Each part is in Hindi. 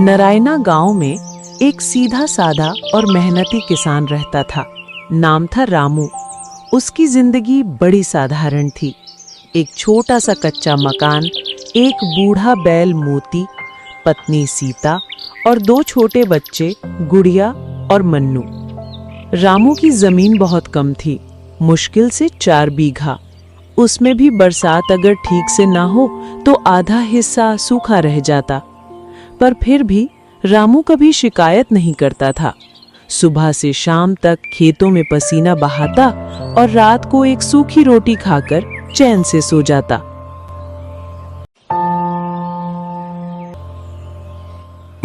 नारायणा गांव में एक सीधा साधा और मेहनती किसान रहता था। नाम था रामू। उसकी जिंदगी बड़ी साधारण थी। एक छोटा सा कच्चा मकान, एक बूढ़ा बैल मोती, पत्नी सीता और 2 छोटे बच्चे गुड़िया और मन्नू। रामू की जमीन बहुत कम थी, मुश्किल से 4 बीघा। उसमें भी बरसात अगर ठीक से ना हो तो आधा हिस्सा सूखा रह जाता। पर फिर भी रामू कभी शिकायत नहीं करता था। सुबह से शाम तक खेतों में पसीना बहाता और रात को एक सूखी रोटी खाकर चैन से सो जाता।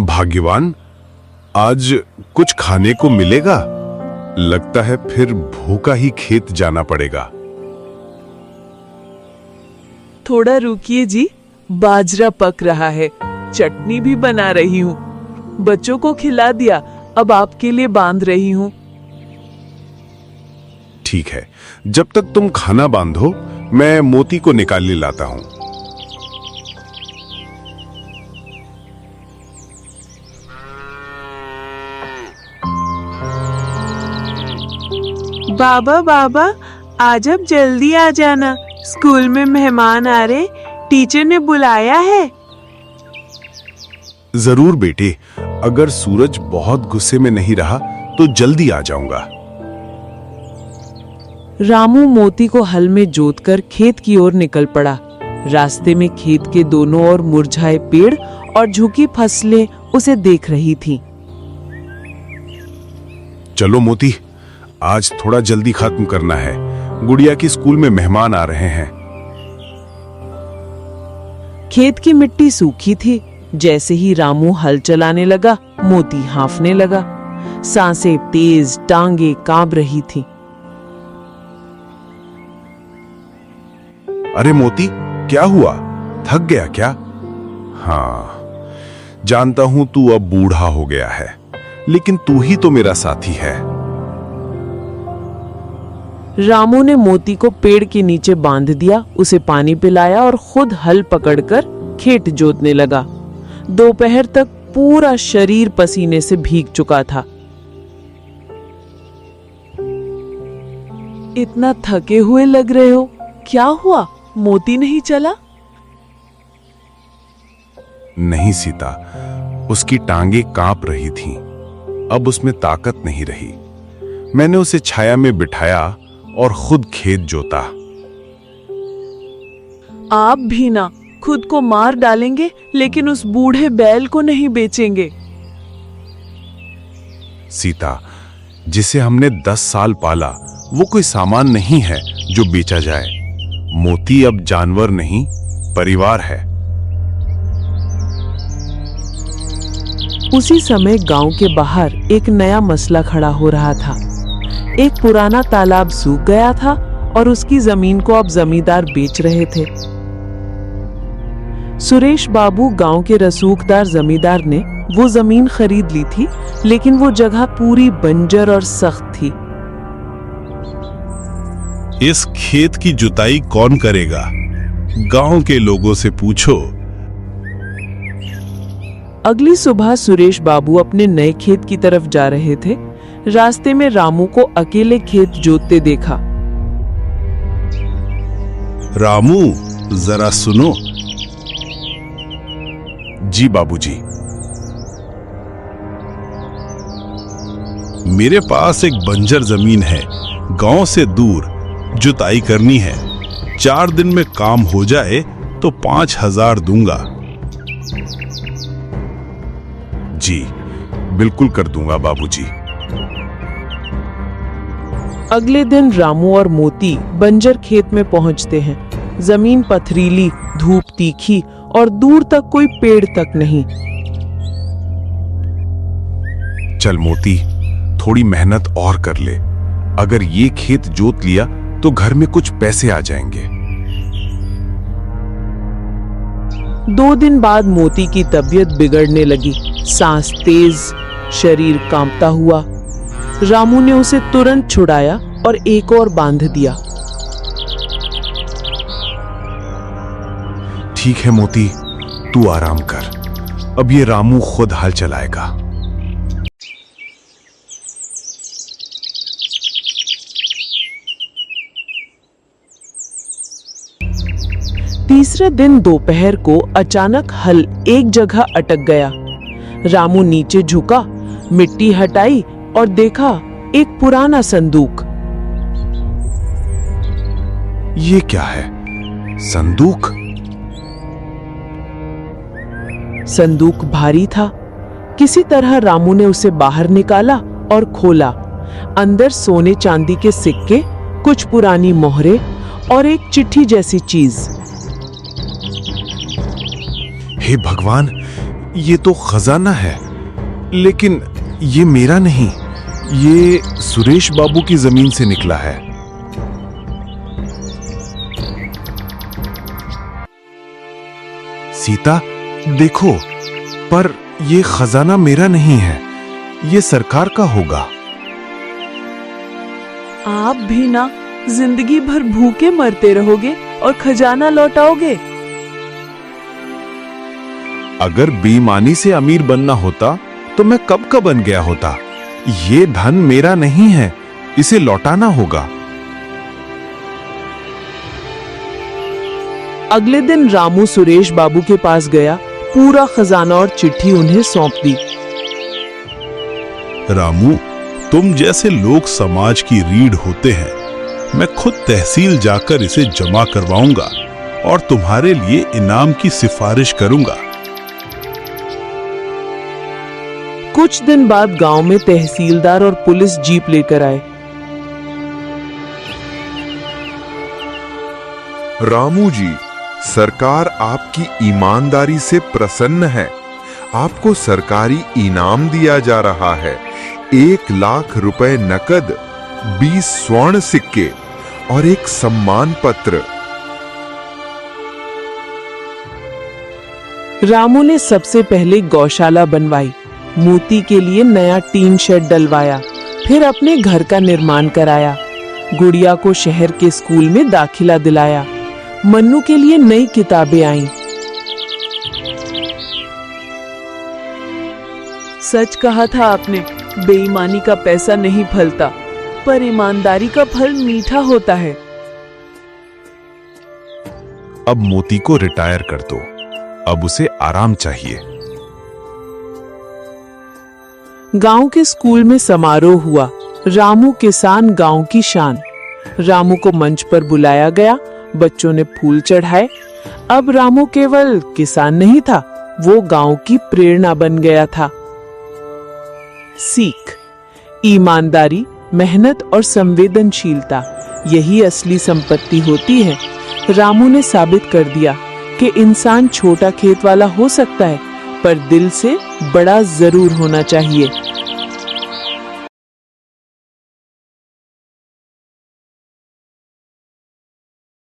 भाग्यवान, आज कुछ खाने को मिलेगा। लगता है फिर भूखा ही खेत जाना पड़ेगा। थोड़ा रुकिए जी, बाजरा पक रहा है, चटनी भी बना रही हूँ। बच्चों को खिला दिया, अब आपके लिए बांध रही हूँ। ठीक है, जब तक तुम खाना बांधो मैं मोती को निकाल लाता हूँ। बाबा बाबा, आज अब जल्दी आ जाना, स्कूल में मेहमान आ रहे, टीचर ने बुलाया है। जरूर बेटे, अगर सूरज बहुत गुस्से में नहीं रहा तो जल्दी आ जाऊंगा। रामू मोती को हल में जोतकर खेत की ओर निकल पड़ा। रास्ते में खेत के दोनों ओर मुरझाए पेड़ और झुकी फसलें उसे देख रही थीं। चलो मोती, आज थोड़ा जल्दी खत्म करना है। गुड़िया की स्कूल में मेहमान आ रहे हैं। खेत की मिट्टी सूखी थी। जैसे ही रामू हल चलाने लगा, मोती हांफने लगा। सांसें तेज, टांगे कांप रही थी। अरे मोती, क्या हुआ? थक गया क्या? हाँ, जानता हूं तू अब बूढ़ा हो गया है, लेकिन तू ही तो मेरा साथी है। रामू ने मोती को पेड़ के नीचे बांध दिया, उसे पानी पिलाया और खुद हल पकड़कर खेत जोतने लगा। दोपहर तक पूरा शरीर पसीने से भीग चुका था। इतना थके हुए लग रहे हो, क्या हुआ? मोती नहीं चला? नहीं सीता, उसकी टांगे कांप रही थीं। अब उसमें ताकत नहीं रही। मैंने उसे छाया में बिठाया और खुद खेत जोता। आप भी ना, खुद को मार डालेंगे लेकिन उस बूढ़े बैल को नहीं बेचेंगे। सीता, जिसे हमने 10 साल पाला वो कोई सामान नहीं है जो बेचा जाए। मोती अब जानवर नहीं, परिवार है। उसी समय गांव के बाहर एक नया मसला खड़ा हो रहा था। एक पुराना तालाब सूख गया था और उसकी जमीन को अब जमींदार बेच रहे थे। सुरेश बाबू गांव के रसूखदार जमींदार ने वो जमीन खरीद ली थी, लेकिन वो जगह पूरी बंजर और सख्त थी। इस खेत की जुताई कौन करेगा? गांव के लोगों से पूछो। अगली सुबह सुरेश बाबू अपने नए खेत की तरफ जा रहे थे। रास्ते में रामू को अकेले खेत जोतते देखा। रामू, जरा सुनो। जी बाबूजी। मेरे पास एक बंजर जमीन है, गांव से दूर, जुताई करनी है। 4 दिन में काम हो जाए तो 5,000 दूंगा। जी, बिल्कुल कर दूंगा बाबूजी। अगले दिन रामू और मोती बंजर खेत में पहुंचते हैं। जमीन पथरीली, धूप तीखी और दूर तक कोई पेड़ तक नहीं। चल मोती, थोड़ी मेहनत और कर ले। अगर ये खेत जोत लिया तो घर में कुछ पैसे आ जाएंगे। 2 दिन बाद मोती की तबीयत बिगड़ने लगी। सांस तेज, शरीर कांपता हुआ। रामू ने उसे तुरंत छुड़ाया और एक और बांध दिया। ठीक है मोती, तू आराम कर। अब ये रामू खुद हल चलाएगा। तीसरे दिन दोपहर को अचानक हल एक जगह अटक गया। रामू नीचे झुका, मिट्टी हटाई और देखा एक पुराना संदूक। ये क्या है? संदूक? संदूक भारी था। किसी तरह रामू ने उसे बाहर निकाला और खोला। अंदर सोने चांदी के सिक्के, कुछ पुरानी मोहरे और एक चिट्ठी जैसी चीज। हे भगवान, ये तो खजाना है, लेकिन ये मेरा नहीं, ये सुरेश बाबू की जमीन से निकला है। सीता, देखो, पर ये खजाना मेरा नहीं है, ये सरकार का होगा। आप भी ना जिंदगी भर भूखे मरते रहोगे और खजाना लौटाओगे। अगर बेईमानी से अमीर बनना होता तो मैं कब का बन गया होता। ये धन मेरा नहीं है, इसे लौटाना होगा। अगले दिन रामू सुरेश बाबू के पास गया, पूरा खजाना और चिट्ठी उन्हें सौंप दी। रामू, तुम जैसे लोग समाज की रीढ़ होते हैं। मैं खुद तहसील जाकर इसे जमा करवाऊंगा और तुम्हारे लिए इनाम की सिफारिश करूंगा। कुछ दिन बाद गांव में तहसीलदार और पुलिस जीप लेकर आए। रामू जी, सरकार आपकी ईमानदारी से प्रसन्न है। आपको सरकारी इनाम दिया जा रहा है। 1 लाख रुपए नकद, 20 स्वर्ण सिक्के और एक सम्मान पत्र। रामू ने सबसे पहले गौशाला बनवाई, मोती के लिए नया टीन शेड डलवाया, फिर अपने घर का निर्माण कराया, गुड़िया को शहर के स्कूल में दाखिला दिलाया, मन्नू के लिए नई किताबें आईं। सच कहा था आपने, बेईमानी का पैसा नहीं फलता, पर ईमानदारी का फल मीठा होता है। अब मोती को रिटायर कर दो, अब उसे आराम चाहिए। गांव के स्कूल में समारोह हुआ। रामू किसान, गांव की शान। रामू को मंच पर बुलाया गया, बच्चों ने फूल चढ़ाए। अब रामू केवल किसान नहीं था, वो गांव की प्रेरणा बन गया था। सीख: ईमानदारी, मेहनत और संवेदनशीलता, यही असली संपत्ति होती है। रामू ने साबित कर दिया कि इंसान छोटा खेत वाला हो सकता है, पर दिल से बड़ा जरूर होना चाहिए।